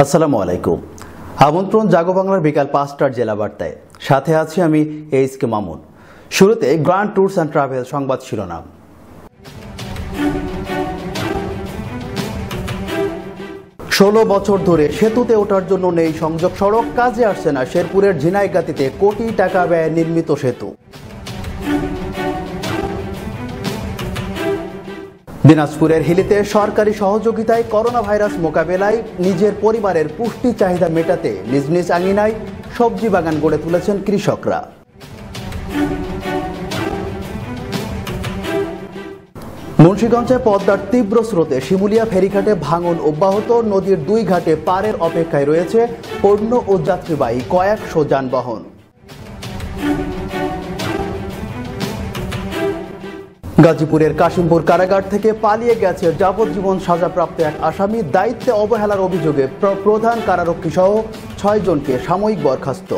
আসসালামু আলাইকুম। আমন্ত্রণ জাগো বাংলার বিকাল ৫টার জেলা বার্তায়। সাথে আছি আমি এইচকে মামুন। শুরুতে গ্র্যান্ড ট্যুরস অ্যান্ড ট্রাভেল সংবাদ শিরোনাম। ১৬ বছর ধরে সেতুতে ওঠার জন্য নেই সংযোগ সড়ক, কাজে আসছে না শেরপুরের ঝিনাইগাতিতে কোটি টাকা ব্যয়ে নির্মিত সেতু। দিনাজপুরের হিলিতে সরকারি সহযোগিতায় করোনা ভাইরাস মোকাবেলায় নিজের পরিবারের পুষ্টি চাহিদা মেটাতে নিজ নিজ আঙিনায় সবজি বাগান গড়ে তুলেছেন কৃষকরা। মুন্সিগঞ্জে পদ্মার তীব্র স্রোতে শিমুলিয়া ফেরিঘাটে ভাঙন অব্যাহত, নদীর দুই ঘাটে পারের অপেক্ষায় রয়েছে পণ্য ও যাত্রীবাহী কয়েকশো যানবাহন। গাজীপুরের কাশিমপুর কারাগার থেকে পালিয়ে গেছে যাবজ্জীবন সাজাপ্রাপ্ত এক আসামি, দায়িত্বে অবহেলার অভিযোগে প্রধান কারারক্ষী সহ ৬ জনকে সাময়িক বরখাস্ত।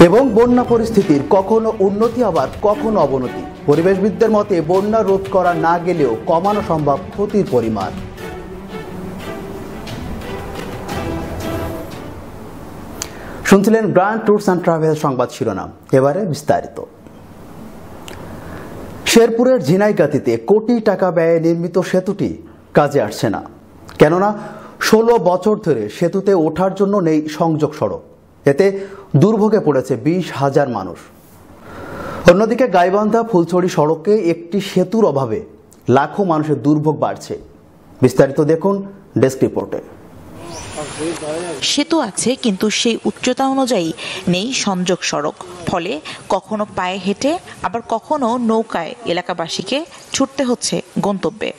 এবং বন্যা পরিস্থিতির কখনো উন্নতি আবার কখনো অবনতি। পরিবেশবিদদের মতে বন্যা রোধ করা না গেলেও কমানো সম্ভব ক্ষতির পরিমাণ। শুনছিলেন গ্র্যান্ড ট্যুরস অ্যান্ড ট্রাভেল সংবাদ শিরোনাম। এবারে বিস্তারিত। শেরপুরের ঝিনাইগাতিতে কোটি টাকা ব্যয়ে নির্মিত সেতুটি কাজে আসছে না, কেননা ১৬ বছর ধরে সেতুতে ওঠার জন্য নেই সংযোগ সড়ক। এতে দুর্ভোগে পড়েছে ২০,০০০ মানুষ। অন্যদিকে গাইবান্ধা ফুলছড়ি সড়কে একটি সেতুর অভাবে লাখো মানুষের দুর্ভোগ বাড়ছে। বিস্তারিত দেখুন ডেস্ক রিপোর্টে। সেতু আছে কিন্তু সেই উচ্চতা অনুযায়ী নেই সংযোগ সড়ক, ফলে কখনো পায়ে হেঁটে আবার কখনো নৌকায় এলাকাবাসীকে ছুটতে হচ্ছে গন্তব্যে।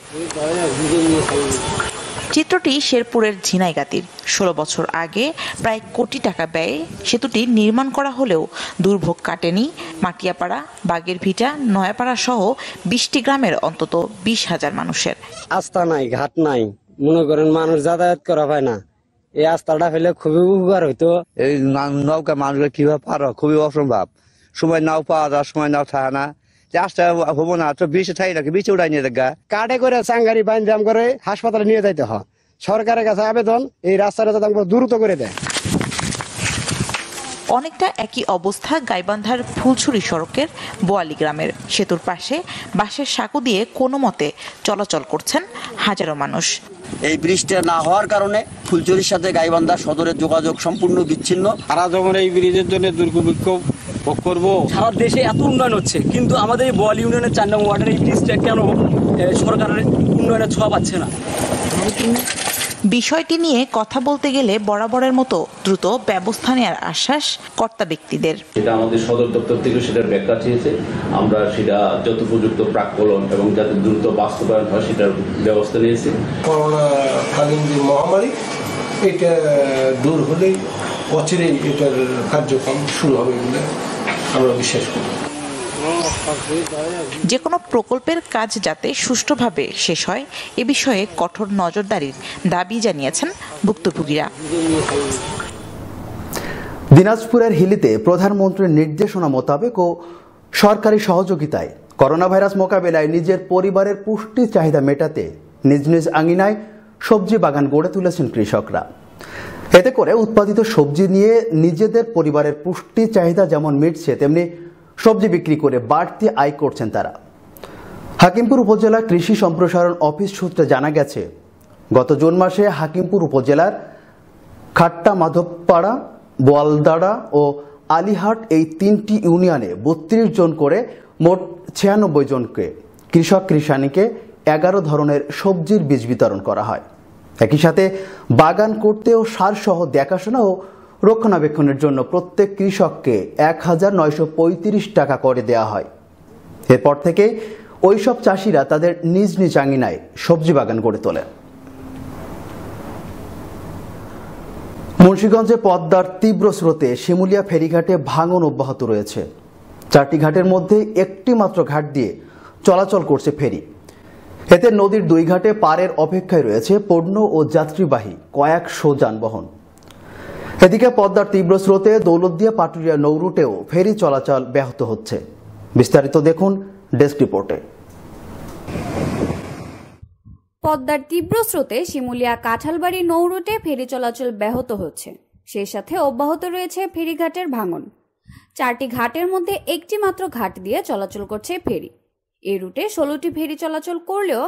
চিত্রটি শেরপুরের ঝিনাইগাতির। ১৬ বছর আগে প্রায় কোটি টাকা ব্যয়ে সেতুটি নির্মাণ করা হলেও দুর্ভোগ কাটেনি মাটিয়াপাড়া, বাগেরভিটা, নয়াপাড়া সহ ২০টি গ্রামের অন্তত ২০,০০০ মানুষের। রাস্তা নাই, ঘাট নাই, মনে করেন মানুষ যাতায়াত করা হয় না। এই রাস্তাটা ফেলে খুবই উপকার হইতো। এই নৌকা মানুষের কিভাবে পারো, খুবই অসম্ভব। সময় নাও পাওয়া যায়, সময় নাও থাকে না। রাস্তা হবো না তো বেশি থাকি নাকি বেশি উঠাই নিয়ে দেখা কাটে করে চাঙ্গারি বাইন্দাম করে হাসপাতালে নিয়ে যাইতে হয়। সরকারের কাছে আবেদন এই রাস্তাটা যাতে দ্রুত করে দেয়। অনেকটা একই অবস্থা গাইবান্ধার ফুলছড়ি সড়কের বোয়ালি গ্রামের। সেতুর পাশে বাঁশের সাঁকো দিয়ে কোনো মতে চলাচল করছেন হাজারো মানুষ। এই ব্রিজটা না হওয়ার কারণে ফুলছড়ির সাথে গাইবান্ধা সদরের যোগাযোগ সম্পূর্ণ বিচ্ছিন্ন। তারা যখন এই ব্রিজের জন্য দুর্বিক্ষোভ করবো। সারা দেশে এত উন্নয়ন হচ্ছে, কিন্তু আমাদের এই বোয়ালি ইউনিয়নের ৪ নম্বর ওয়ার্ডের এই ব্রিজটা কেন সরকারের উন্নয়নের ছোঁয়া পাচ্ছে না? বিষয়টি নিয়ে কথা বলতে গেলে বরাবরের মতো দ্রুত ব্যবস্থা নেওয়ার আশ্বাস কর্তা ব্যক্তিদের। সেটা আমাদের সদর দপ্তর থেকে সেটার ব্যাখ্যা চেয়েছে, আমরা সেটা যথোপযুক্ত প্রাক্কলন এবং যাতে দ্রুত বাস্তবায়ন হয় সেটার ব্যবস্থা নিয়েছি। করোনাকালীন যে মহামারী, এটা দূর হলেই অচিরেই এটার কার্যক্রম শুরু হবে বলে আমরা বিশ্বাস করি। যে কোনো প্রকল্পের কাজ যাতে সুষ্ঠুভাবে শেষ হয় এ বিষয়ে কঠোর নজরদারির দাবি জানিয়েছেন ভুক্তভোগীরা। দিনাজপুরের হিলিতে প্রধানমন্ত্রীর নির্দেশনা মোতাবেক ও সরকারি সহযোগিতায় করোনা ভাইরাস মোকাবেলায় নিজের পরিবারের পুষ্টি চাহিদা মেটাতে নিজ নিজ আঙিনায় সবজি বাগান গড়ে তুলেছেন কৃষকরা। এতে করে উৎপাদিত সবজি নিয়ে নিজেদের পরিবারের পুষ্টি চাহিদা যেমন মিটছে, তেমনি সবজি বিক্রি করে বাড়তি আয় করছেন তারা। হাকিমপুর উপজেলা কৃষি সম্প্রসারণ অফিস সূত্রে জানা গেছে, গত জুন মাসে হাকিমপুর উপজেলার খাট্টা মাধবপাড়া, বোয়ালদাড়া ও আলিহাট এই ৩টি ইউনিয়নে ৩২ জন করে মোট ৯৬ জনকে কৃষক কৃষানীকে ১১ ধরনের সবজির বীজ বিতরণ করা হয়। একই সাথে বাগান করতে ও সারসহ দেখাশোনা ও রক্ষণাবেক্ষণের জন্য প্রত্যেক কৃষককে ১,৯৩৫ টাকা করে দেওয়া হয়। এরপর থেকে ওইসব চাষিরা তাদের নিজ নিজ আঙিনায় সবজি বাগান গড়ে তোলে। মুন্সিগঞ্জে পদ্মার তীব্র স্রোতে শিমুলিয়া ফেরিঘাটে ভাঙন অব্যাহত রয়েছে। ৪টি ঘাটের মধ্যে একটি মাত্র ঘাট দিয়ে চলাচল করছে ফেরি। এতে নদীর দুই ঘাটে পারের অপেক্ষায় রয়েছে পণ্য ও যাত্রীবাহী কয়েকশো যানবাহন। এদিকে পদ্মার তীব্র স্রোতে দৌলতদিয়া পাটুরিয়া নৌ রুটেও ফেরি চলাচল ব্যাহত হচ্ছে। বিস্তারিত দেখুন ডেস্ক রিপোর্টে। পদ্মার তীব্র স্রোতে শিমুলিয়া কাঁঠালবাড়ি নৌরুটে ফেরি চলাচল ব্যাহত হচ্ছে। সেই সাথে অব্যাহত রয়েছে ফেরিঘাটের ভাঙন। 4টি ঘাটের মধ্যে একটি মাত্র ঘাট দিয়ে চলাচল করছে ফেরি। এই রুটে 16টি ফেরি চলাচল করলেও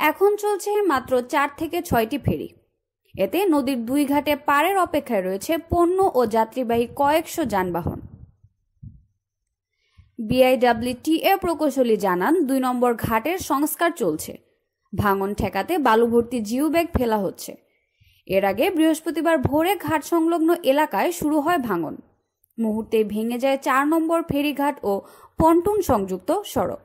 এখন চলছে মাত্র 4 থেকে 6টি ফেরি। এতে নদীর 2 ঘাটে পারের অপেক্ষায় রয়েছে পণ্য ও যাত্রীবাহী কয়েকশো যানবাহন। বিআইডব্লিউটিএ প্রকৌশলী জানান, 2 নম্বর ঘাটের সংস্কার চলছে। ভাঙন ঠেকাতে বালু ভর্তি জিও ব্যাগ ফেলা হচ্ছে। এর আগে বৃহস্পতিবার ভোরে ঘাট সংলগ্ন এলাকায় শুরু হয় ভাঙন। মুহূর্তে ভেঙে যায় 4 নম্বর ফেরিঘাট ও পন্টুন সংযুক্ত সড়ক।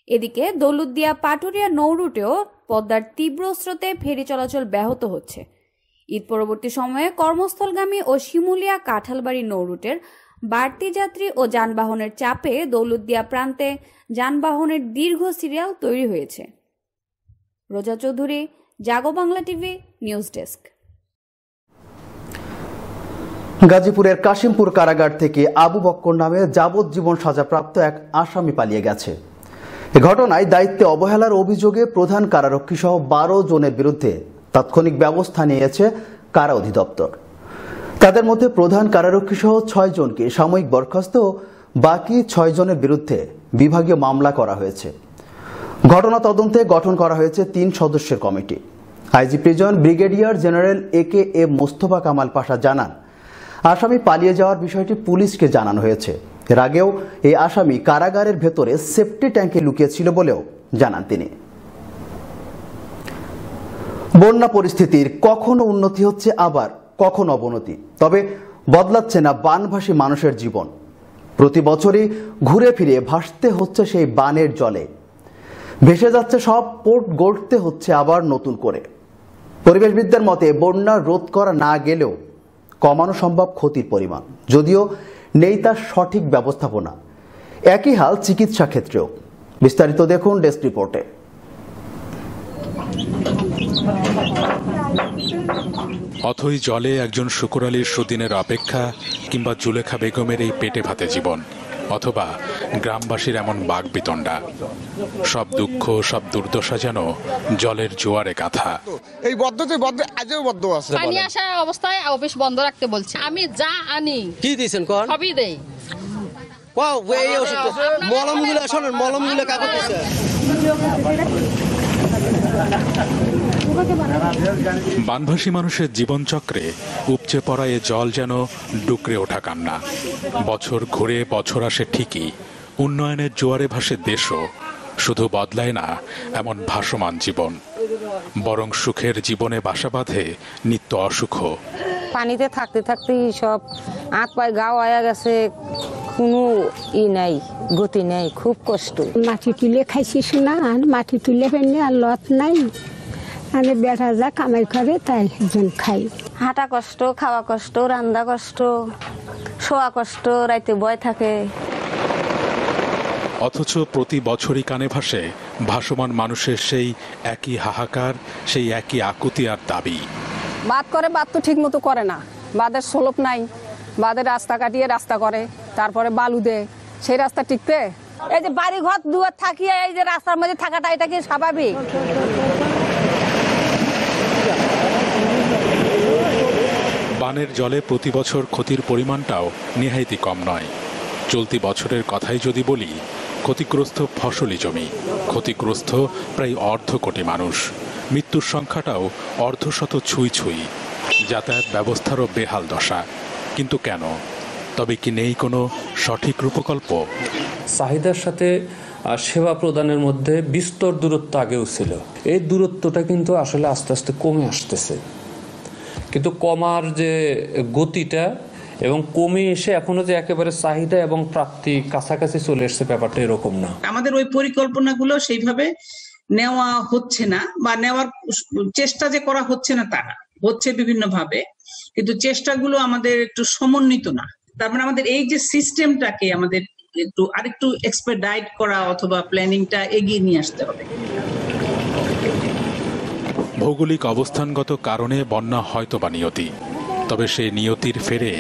এদিকে দৌলতদিয়া পাটুরিয়া নৌরুটেও পদ্মার তীব্র স্রোতে ফেরি চলাচল ব্যাহত হচ্ছে। ঈদ পরবর্তী সময়ে কর্মস্থলগামী ও শিমুলিয়া কাঁঠালবাড়ি নৌরুটের বাড়তি যাত্রী ও যানবাহনের চাপে দৌলতদিয়া প্রান্তে যানবাহনের দীর্ঘ সিরিয়াল তৈরি হয়েছে। রোজা চৌধুরী, জাগো বাংলা টিভি, নিউজ ডেস্ক। গাজীপুরের কাশিমপুর কারাগার থেকে আবু বক্কর নামে যাবজ্জীবন সাজাপ্রাপ্ত এক আসামি পালিয়ে গেছে। এ ঘটনায় দায়িত্বে অবহেলার অভিযোগে প্রধান কারারক্ষী সহ 12 জনের বিরুদ্ধে তাৎক্ষণিক ব্যবস্থা নিয়েছে কারা অধিদপ্তর। তাদের মধ্যে প্রধান কারারক্ষী সহ 6 জনকে সাময়িক বরখাস্ত ও বাকি 6 জনের বিরুদ্ধে বিভাগীয় মামলা করা হয়েছে। ঘটনা তদন্তে গঠন করা হয়েছে 3 সদস্যের কমিটি। IG prison brigadier general AKM Mostafa Kamal Pasha জানান, আসামি পালিয়ে যাওয়ার বিষয়টি পুলিশকে জানানো হয়েছে। এর আগেও এই আসামি কারাগারের ভেতরে সেফটি ট্যাঙ্কে লুকিয়েছিল বলেও জানান তিনি। বন্যা পরিস্থিতির কখনো উন্নতি হচ্ছে, আবার কখনো অবনতি। তবে বদলাচ্ছে না বানভাসী মানুষের জীবন। প্রতি বছরই ঘুরে ফিরে ভাসতে হচ্ছে সেই বানের জলে। ভেসে যাচ্ছে সব, পোর্ট গড়তে হচ্ছে আবার নতুন করে। পরিবেশবিদদের মতে বন্যা রোধ করা না গেলেও কমানো সম্ভব ক্ষতির পরিমাণ, যদিও নেই তার সঠিক ব্যবস্থাপনা। একই হাল চিকিৎসা ক্ষেত্রেও। বিস্তারিত দেখুন ডেস্ক রিপোর্টে। অথই জলে একজন শুকুর আলীর সুদিনের অপেক্ষা, কিংবা জুলেখা বেগমের এই পেটে ভাতে জীবন, অথবা গ্রামবাসীর এমন বাঘ বিতণ্ডা। সব দুঃখ, সব দুর্দশা যেন জলের জোয়ারে গাথা। এই বদ্ধতে আজও বদ্ধ আছে। পানি আসা অবস্থায় অফিস বন্ধ রাখতে বলছে। আমি যা আনি কি দিয়েছেন কোন সবই দেই। এই ওষুধ মলমগুলো শোনেন, মলমগুলো কাকে দিয়েছে? বানভাসী মানুষের জীবনচক্রে উপচে পড়া এ জল যেন ডুকরে ওঠা কান্না। বছর ঘুরে বছর আসে ঠিকই, উন্নয়নের জোয়ারে ভাসে দেশও। শুধু বদলায় না এমন ভাসমান জীবন, বরং সুখের জীবনে বাসা বাঁধে নিত্য অসুখ। পানিতে থাকতে থাকতে সব হাত পায়ে গা হয়ে গেছে, কোনো নাই, গতি নাই, খুব কষ্ট। মাটি তুলে খাইছিস না, আর মাটি তুলে ফেললে আর লত নাই। আমি বেটা যা কামাই করে তাই একজন খাই। হাঁটা কষ্ট, খাওয়া কষ্ট, রান্না কষ্ট, শোয়া কষ্ট, রাইতে বয় থাকে। অথচ প্রতি বছরই কানে ভাসে ভাসমান মানুষের সেই একই হাহাকার, সেই একই আকুতি আর দাবি। বাদ করে, বাদ তো ঠিক মতো করে না। বাদের স্লোপ নাই, বাদের রাস্তা কাটিয়ে রাস্তা করে, তারপরে বালু দেয়, সেই রাস্তা টিকতে। এই যে বাড়ি ঘর দুয়ার থাকিয়ে এই যে রাস্তার মধ্যে থাকাটা, এটা কি স্বাভাবিক? বানের জলে প্রতি বছর ক্ষতির পরিমাণটাও নেহাইতি কম নয়। চলতি বছরের কথাই যদি বলি, ক্ষতিগ্রস্ত ফসলি জমি, ক্ষতিগ্রস্ত প্রায় 1/2 কোটি মানুষ, মৃত্যুর সংখ্যাটাও 1/2 ছুঁই ছুঁই। যাতায়াত ব্যবস্থারও বেহাল দশা। কিন্তু কেন? তবে কি নেই কোনো সঠিক রূপকল্প? চাহিদার সাথে সেবা প্রদানের মধ্যে বিস্তর দূরত্ব আগেও ছিল। এই দূরত্বটা কিন্তু আসলে আস্তে আস্তে কমে আসতেছে। কিন্তু কমার যে গতিটা এবং কমে এসে এখনো যে একেবারে চাহিদা এবং প্রাপ্তি কাছাকাছি চলে এসছে, ব্যাপারটা এরকম না। আমাদের ওই পরিকল্পনাগুলো সেইভাবে নেওয়া হচ্ছে না, বা নেওয়ার চেষ্টা যে করা হচ্ছে না তা না, হচ্ছে বিভিন্ন ভাবে, কিন্তু চেষ্টাগুলো আমাদের একটু সমন্বিত না। তার মানে আমাদের এই যে সিস্টেমটাকে আমাদের একটু আরেকটু এক্সপেডিট করা অথবা প্ল্যানিংটা এগিয়ে নিয়ে আসতে হবে। ভৌগোলিক অবস্থানগত কারণে বন্যা হয়তো বা নিয়তি, তবে সেই নিয়তির ফেরে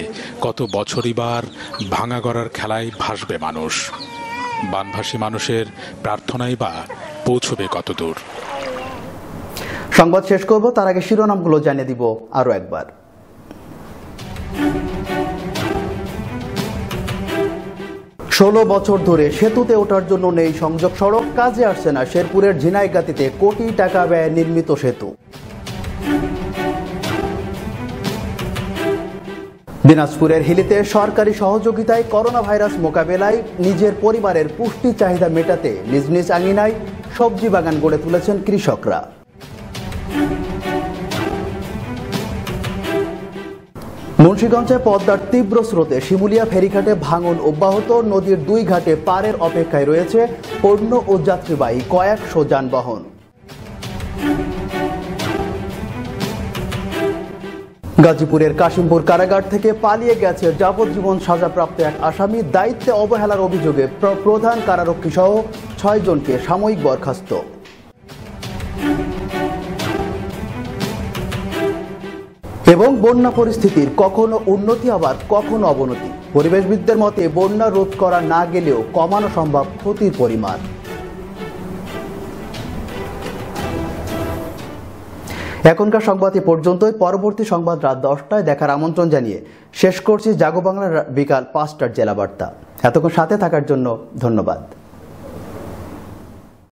কত বছরই বার ভাঙা গড়ার খেলায় ভাসবে মানুষ। বানভাসী মানুষের প্রার্থনাই বা পৌঁছবে কতদূর। সংবাদ শেষ করব, তার আগে শিরোনামগুলো জানিয়ে দিব আরো একবার। 16 বছর ধরে সেতুতে ওঠার জন্য নেই সংযোগ সড়ক, কাজে আসছে না শেরপুরের ঝিনাইগাতিতে কোটি টাকা ব্যয়ে নির্মিত সেতু। দিনাজপুরের হিলিতে সরকারি সহযোগিতায় করোনা ভাইরাস মোকাবেলায় নিজের পরিবারের পুষ্টি চাহিদা মেটাতে নিজ নিজ আঙিনায় সবজি বাগান গড়ে তুলেছেন কৃষকরা। মুন্সিগঞ্জে পদ্মার তীব্র স্রোতে শিমুলিয়া ফেরিঘাটে ভাঙন অব্যাহত, নদীর 2 ঘাটে পারের অপেক্ষায় রয়েছে পণ্য ও যাত্রীবাহী কয়েকশো যানবাহন। গাজীপুরের কাশিমপুর কারাগার থেকে পালিয়ে গেছে যাবজ্জীবন সাজাপ্রাপ্ত এক আসামি, দায়িত্বে অবহেলার অভিযোগে প্রধান কারারক্ষী সহ 6 জনকে সাময়িক বরখাস্ত। এবং বন্যা পরিস্থিতির কখনো উন্নতি আবার কখনো অবনতি, পরিবেশবিদদের মতে বন্যা রোধ করা না গেলেও কমানো সম্ভব ক্ষতির পরিমাণ। এখনকার সংবাদ এ পর্যন্তই। পরবর্তী সংবাদ রাত 10টায় দেখার আমন্ত্রণ জানিয়ে শেষ করছি জাগো বাংলার বিকাল 5টার জেলা বার্তা। এতক্ষণ সাথে থাকার জন্য ধন্যবাদ।